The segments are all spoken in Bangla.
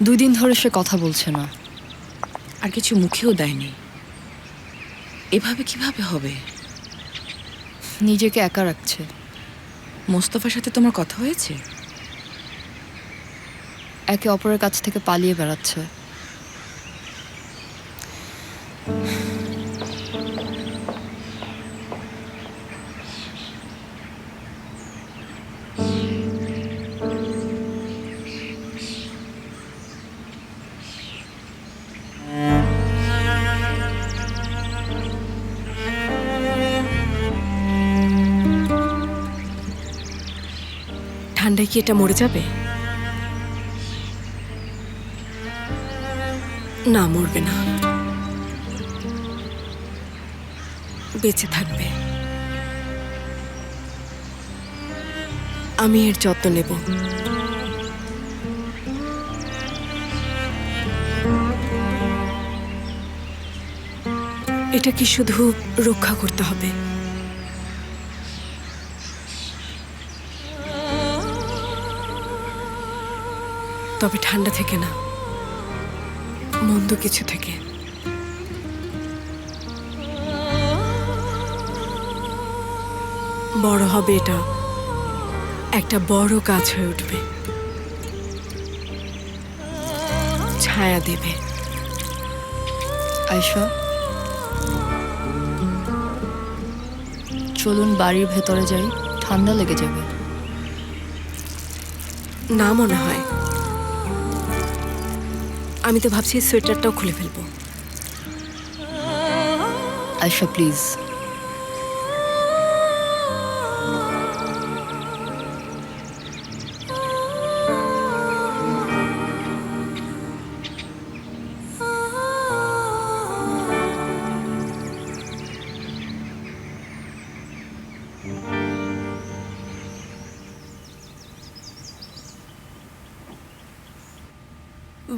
2 দিন ধরে সে কথা বলছে না, আর কিছু মুখেও দেয়নি। এভাবে কিভাবে হবে? নিজেকে একা রাখছে। মোস্তফার সাথে তোমার কথা হয়েছে? একে অপরের কাছ থেকে পালিয়ে বেড়াচ্ছে। ঠান্ডায় কি এটা মরে যাবে? না, মরবে না, বেঁচে থাকবে। আমি এর যত্ন নেব। এটা কি শুধু রক্ষা করতে হবে? তবে ঠান্ডা থেকে না, মন্দ কিছু থেকে। বড় হবে, এটা একটা বড় গাছ হয়ে উঠবে, ছায়া দেবে। আয়শা, চলুন বাড়ির ভেতরে যাই, ঠান্ডা লেগে যাবে। না মনে হয়, আমি তো ভাবছি সোয়েটারটাও খুলে ফেলবো। আয়শা প্লিজ।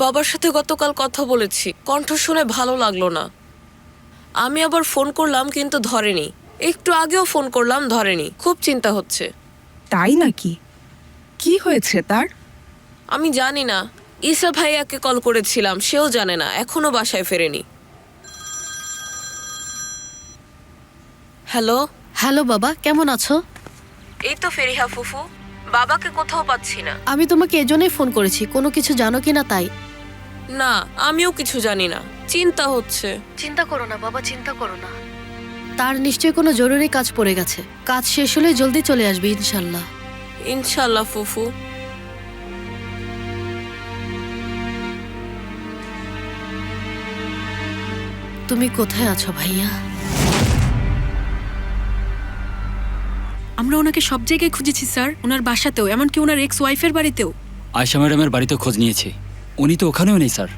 বাবার সাথে গতকাল কথা বলেছি, কণ্ঠ শুনে ভালো লাগলো না। আমি আবার ফোন করলাম কিন্তু ধরেনি, একটু আগেও ফোন করলাম ধরেনি। খুব চিন্তা হচ্ছে। তাই নাকি? কি হয়েছে তার? আমি জানি না। ঈসা ভাইয়াকে কল করেছিলাম, সেও জানে না, এখনো বাসায় ফেরেনি। হ্যালো। হ্যালো বাবা, কেমন আছো? এই তো ফেরিহা ফুফু, বাবাকে কোথাও পাচ্ছি না। আমি তোমাকে এজন্যই ফোন করেছি, কোনো কিছু জানো কিনা তাই। না, আমিও কিছু জানি না, চিন্তা হচ্ছে। চিন্তা করো না বাবা, চিন্তা করো না। তার নিশ্চয়ই কোনো জরুরি কাজ পড়ে গেছে, কাজ শেষ হলে জলদি চলে আসবে ইনশাল্লাহ। ইনশাল্লাহ ফুফু। তুমি কোথায় আছো ভাইয়া? আমরা ওনাকে সব জায়গায় খুঁজেছি স্যার, ওনার বাসাতেও, এমনকি ওনার এক্স ওয়াইফের বাড়িতেও। আয়শা ম্যাডামের বাড়িতেও খোঁজ নিয়েছি, উনি তো ওখানেও নেই স্যার।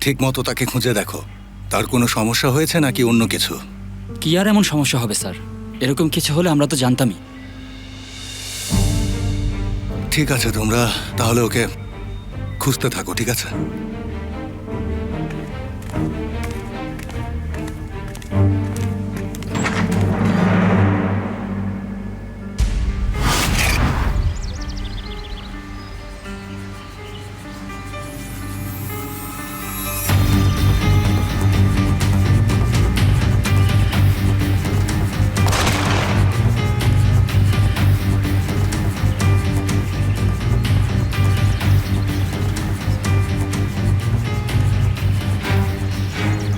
ঠিক মতো তাকে খুঁজে দেখো, তার কোনো সমস্যা হয়েছে নাকি অন্য কিছু। কি আর এমন সমস্যা হবে স্যার? এরকম কিছু হলে আমরা তো জানতামই। ঠিক আছে, তোমরা তাহলে ওকে খুঁজতে থাকো, ঠিক আছে?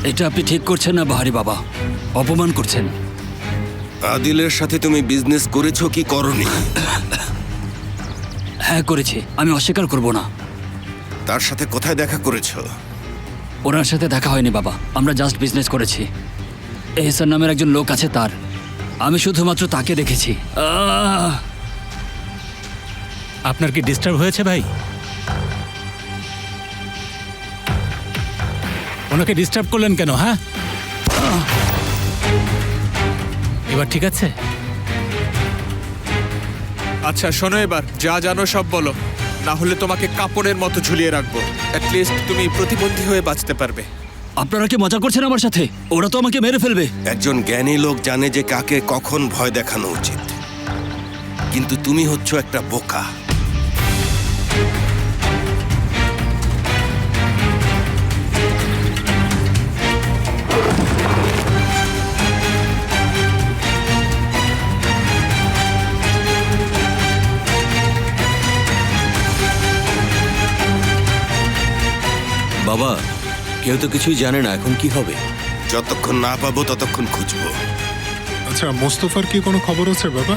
এটা আপনি ঠিক করছেন না বাহারি বাবা, অপমান করছেন। আদিলের সাথে তুমি বিজনেস করেছো কি করনি? হ্যাঁ করেছি, আমি অস্বীকার করব না। তার সাথে কোথায় দেখা করেছো? ওনার সাথে দেখা হয়নি বাবা, আমরা জাস্ট বিজনেস করেছি। এহসান নামের একজন লোক আছে, তার আমি শুধুমাত্র তাকে দেখেছি। আপনার কি ডিস্টার্ব হয়েছে ভাই? ওনাকে ডিস্টার্ব করলেন কেন? হ্যাঁ, এবার ঠিক আছে? আচ্ছা শোনো, এবার যা জানো সব বলো, না হলে তোমাকে কাপড়ের মতো ঝুলিয়ে রাখবো। অ্যাটলিস্ট তুমি প্রতিবন্ধী হয়ে বাঁচতে পারবে। আপনারা কি মজা করছেন আমার সাথে? ওরা তো আমাকে মেরে ফেলবে। একজন জ্ঞানী লোক জানে যে কাকে কখন ভয় দেখানো উচিত, কিন্তু তুমি হচ্ছ একটা বোকা। বাবা, কেউ তো কিছুই জানে না, এখন কি হবে? যতক্ষণ না পাবো ততক্ষণ খুঁজবো। আচ্ছা, মোস্তফার কি কোনো খবর আছে বাবা?